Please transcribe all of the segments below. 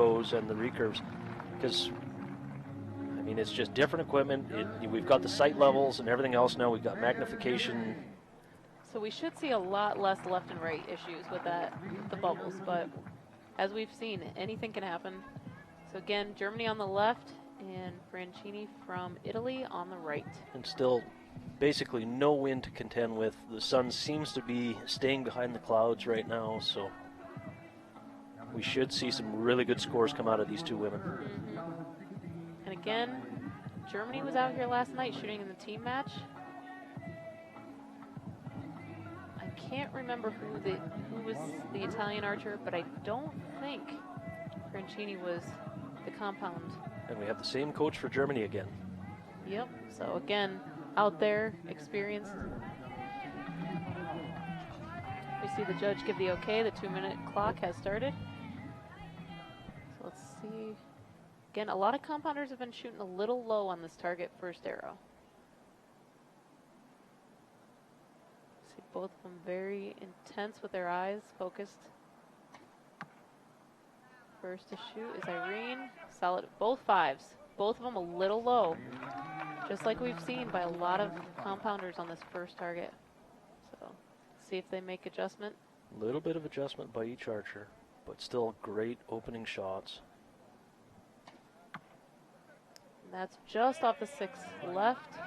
bows and the recurves, because I mean it's just different equipment. We've got the sight levels and everything else now. We've got magnification. So we should see a lot less left and right issues with the bubbles, but as we've seen, anything can happen. So again, Germany on the left and Franchini from Italy on the right. And still basically no wind to contend with. The sun seems to be staying behind the clouds right now, so we should see some really good scores come out of these two women. And again, Germany was out here last night shooting in the team match. I can't remember who was the Italian archer, but I don't think Franchini was the compound. And we have the same coach for Germany again. Yep, so again, out there, experienced. We see the judge give the okay. The 2-minute clock has started. So let's see. Again, a lot of compounders have been shooting a little low on this target first arrow. See both of them very intense with their eyes, focused. First to shoot is Irene. Solid, both fives. Both of them a little low. Just like we've seen by a lot of compounders on this first target. So, see if they make adjustment. A little bit of adjustment by each archer, but still great opening shots. And that's just off the 6 left.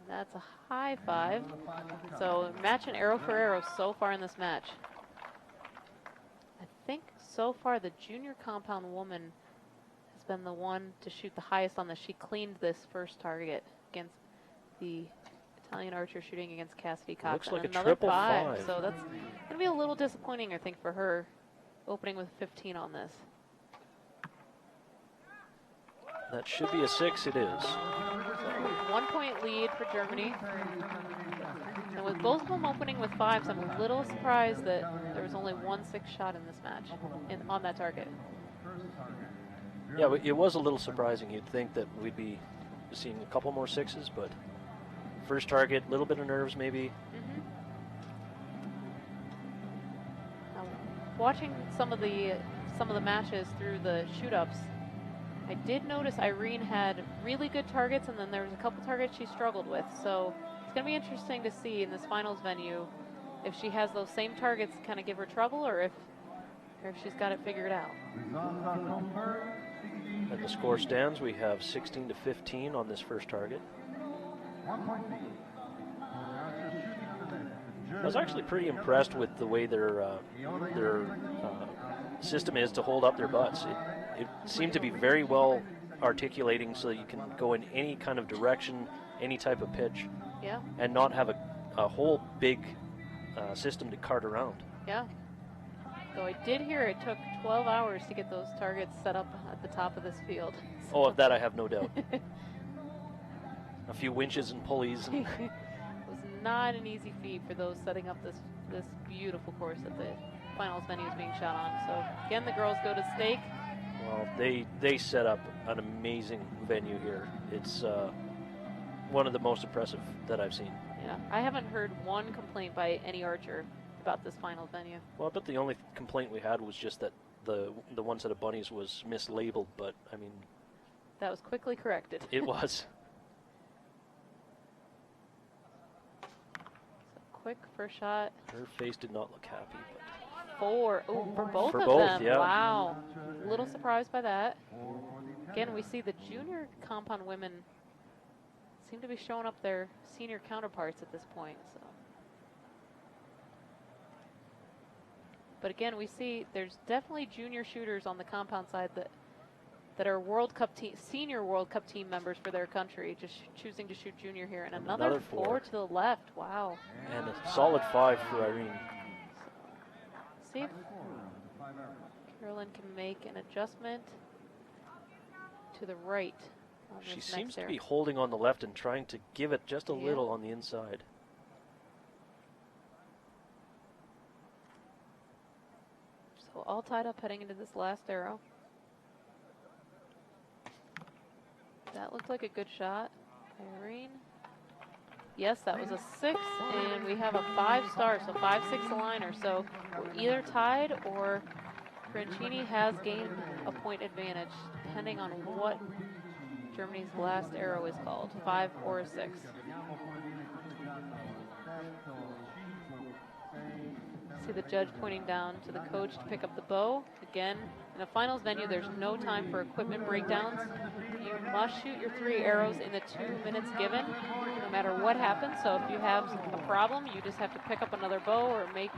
That's a high 5. So match an arrow for arrow so far in this match. I think so far the junior compound woman has been the one to shoot the highest on this. She cleaned this first target against the Italian archer shooting against Cassidy Cox. Looks like another a triple 5. So that's going to be a little disappointing, I think, for her, opening with 15 on this. That should be a 6, it is. So 1 point lead for Germany. And with both of them opening with 5s, I'm a little surprised that there was only 1 6 shot in this match on that target. Yeah, it was a little surprising. You'd think that we'd be seeing a couple more 6s, but first target, a little bit of nerves maybe. Watching some of the matches through the shoot-ups, I did notice Irene had really good targets, and then there was a couple targets she struggled with. So it's going to be interesting to see in this finals venue if she has those same targets kind of give her trouble, or if she's got it figured out. And the score stands. We have 16 to 15 on this first target. I was actually pretty impressed with the way their system is to hold up their butts. It seemed to be very well articulating, so you can go in any kind of direction, any type of pitch, yeah, and not have a whole big system to cart around. Yeah. So I did hear it took 12 hours to get those targets set up at the top of this field. Oh, of that I have no doubt. A few winches and pulleys. It was not an easy feat for those setting up this beautiful course that the finals venue is being shot on. So again, the girls go to stake. Well, they set up an amazing venue here. It's one of the most impressive that I've seen. Yeah, I haven't heard one complaint by any archer about this finals venue. Well, I bet the only complaint we had was just that the one set of bunnies was mislabeled, but I mean... That was quickly corrected. It was. So quick first shot. Her face did not look happy, but... 4. Oh, for both for of both, them. Yeah. Wow. A little surprised by that. Again, we see the junior compound women seem to be showing up their senior counterparts at this point. So, but again, we see there's definitely junior shooters on the compound side that are World Cup senior World Cup team members for their country, just choosing to shoot junior here. And another 4 to the left. Wow. And a solid 5 for Irene. See if Carolin can make an adjustment to the right. She seems to be holding on the left and trying to give it just a little on the inside. So all tied up heading into this last arrow. That looked like a good shot. Irene. Yes, that was a 6, and we have a 5-star, so 5-6 aligner. So we're either tied or Franchini has gained a point advantage, depending on what Germany's last arrow is called, 5 or a 6. See the judge pointing down to the coach to pick up the bow. Again, in a finals venue, there's no time for equipment breakdowns. You must shoot your 3 arrows in the 2 minutes given, no matter what happens. So if you have a problem, you just have to pick up another bow or make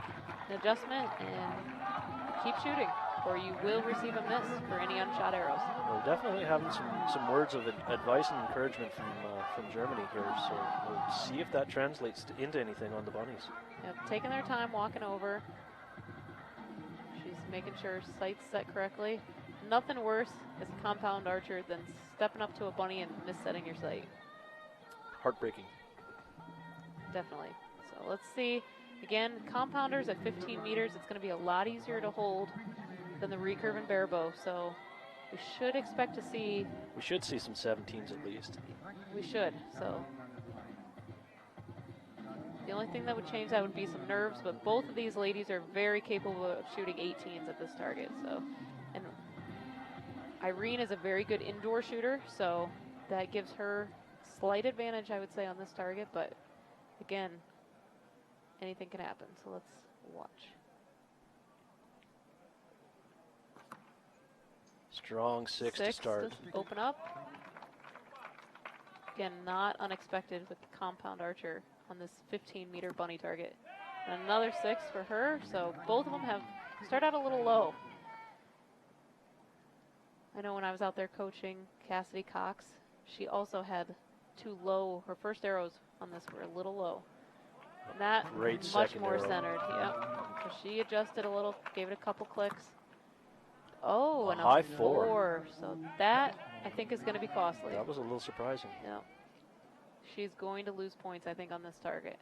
an adjustment and keep shooting, or you will receive a miss for any unshot arrows. We're definitely having some words of advice and encouragement from Germany here, so we'll see if that translates into anything on the bunnies. Yep, taking their time, walking over. She's making sure her sight's set correctly. Nothing worse as a compound archer than stepping up to a bunny and missetting your sight. Heartbreaking. Definitely. So let's see. Again, compounders at 15 meters, it's going to be a lot easier to hold than the recurve and bare bow. So we should expect to see. We should see some 17s at least. We should. So the only thing that would change that would be some nerves, but both of these ladies are very capable of shooting 18s at this target. So, and Irene is a very good indoor shooter, so that gives her slight advantage, I would say, on this target. But again, anything can happen. So let's watch. Strong 6 to start. To open up. Again, not unexpected with the compound archer on this 15-meter bunny target. And another 6 for her, so both of them have started out a little low. I know when I was out there coaching Cassidy Cox, she also had too low. Her first arrows on this were a little low. And that much more centered. Yep. So she adjusted a little, gave it a couple clicks. Oh, and a high 4. So that, I think, is going to be costly. That was a little surprising. Yeah. She's going to lose points, I think, on this target.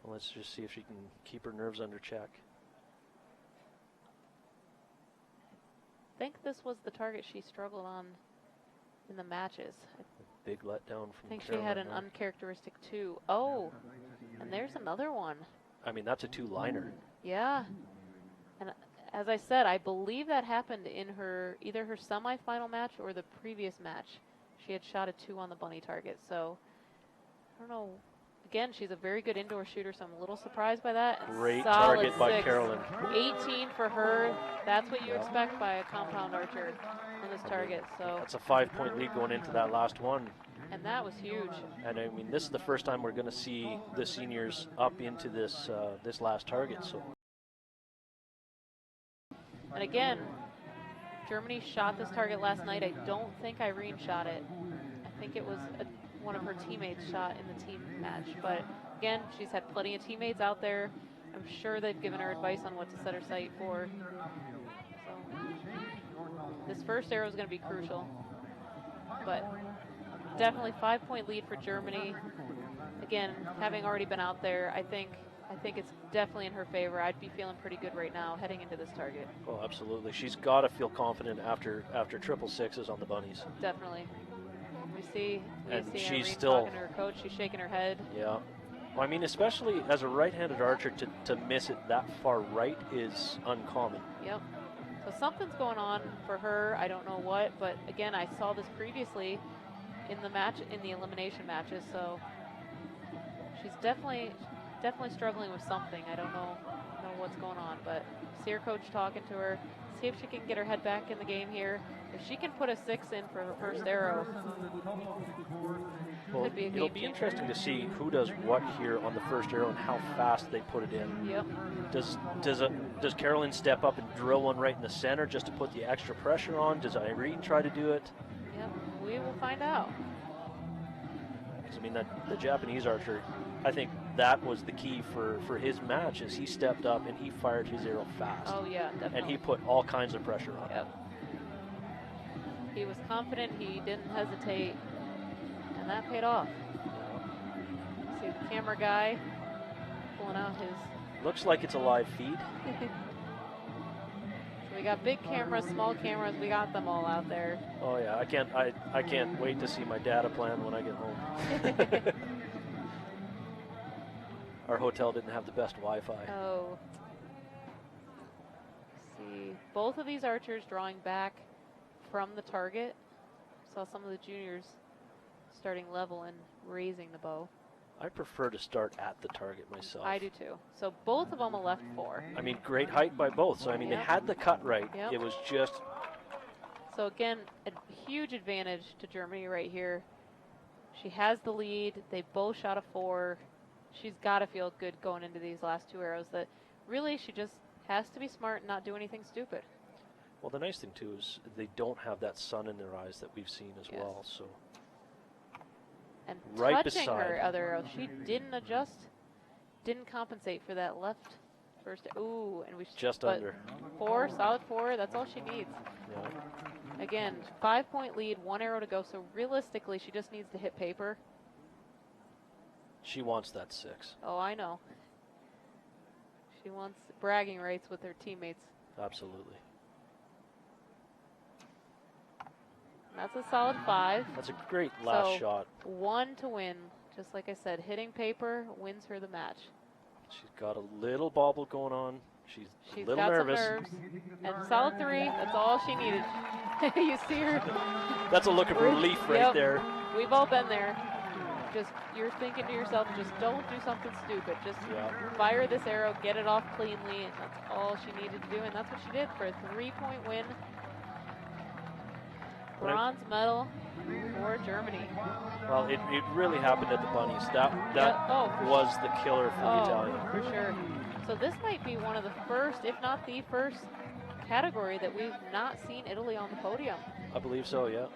Well, let's just see if she can keep her nerves under check. I think this was the target she struggled on in the matches. Big letdown from I think Carolin she had an uncharacteristic 2. Oh, and there's another one. I mean, that's a 2-liner. Yeah. And as I said, I believe that happened in her either her semifinal match or the previous match. She had shot a 2 on the bunny target. So, I don't know. Again, she's a very good indoor shooter, so I'm a little surprised by that. And great target by 6. Carolin. 18 for her. That's what you expect by a compound archer on this target. So that's a 5-point lead going into that last one. And that was huge. And I mean, this is the first time we're going to see the seniors up into this this last target. So. And again, Germany shot this target last night. I don't think Irene shot it. I think it was one of her teammates shot in the team match. But again, she's had plenty of teammates out there. I'm sure they've given her advice on what to set her sight for. So this first arrow is going to be crucial. But definitely 5-point lead for Germany. Again, having already been out there, I think it's definitely in her favor. I'd be feeling pretty good right now heading into this target. Oh, absolutely. She's got to feel confident after triple sixes on the bunnies. Definitely. We see she's Irene still talking to her coach. She's shaking her head. Yeah. Well, I mean, especially as a right-handed archer, to miss it that far right is uncommon. Yep. So something's going on for her. I don't know what, but again, I saw this previously in the elimination matches. So she's definitely struggling with something. I don't know what's going on, but see her coach talking to her. See if she can get her head back in the game here. If she can put a 6 in for her first arrow, well, could be a game it'll be changer. Interesting to see who does what here on the first arrow and how fast they put it in. Yep. Does Carolin step up and drill one right in the center just to put the extra pressure on? Does Irene try to do it? Yep. We will find out. Because I mean, the Japanese archer, I think that was the key for his match, is he stepped up and he fired his arrow fast. Oh yeah, definitely. And he put all kinds of pressure on. Yep. He was confident. He didn't hesitate, and that paid off. See the camera guy pulling out his. Looks like it's a live feed. So we got big cameras, small cameras. We got them all out there. Oh yeah, I can't wait to see my data plan when I get home. our hotel didn't have the best Wi-Fi. Oh. See, both of these archers drawing back from the target. Saw some of the juniors starting level and raising the bow. I prefer to start at the target myself. I do too. So both of them a left 4. I mean, great height by both. So, I mean, they had the cut right. Yep. It was just... So again, a huge advantage to Germany right here. She has the lead. They both shot a 4. She's got to feel good going into these last 2 arrows that really she just has to be smart and not do anything stupid. Well, the nice thing, too, is they don't have that sun in their eyes that we've seen as well. So. And right touching beside her other arrow, she didn't adjust, didn't compensate for that left first. Ooh, and we just under 4, solid 4. That's all she needs. Yeah. Again, 5-point lead, 1 arrow to go. So realistically, she just needs to hit paper. She wants that 6. Oh, I know. She wants bragging rights with her teammates. Absolutely. That's a solid 5. That's a great last shot. 1 to win. Just like I said, hitting paper wins her the match. She's got a little bobble going on. She's a little got nervous. Some nerves. And solid 3, that's all she needed. You see her. That's a look of relief right there. We've all been there. Just, you're thinking to yourself, just don't do something stupid. Just fire this arrow, get it off cleanly, and that's all she needed to do, and that's what she did for a 3-point win. Bronze medal for Germany. Well, it really happened at the bunnies. That was the killer for the Italian. For sure. So this might be one of the first, if not the first, category that we've not seen Italy on the podium. I believe so, yeah.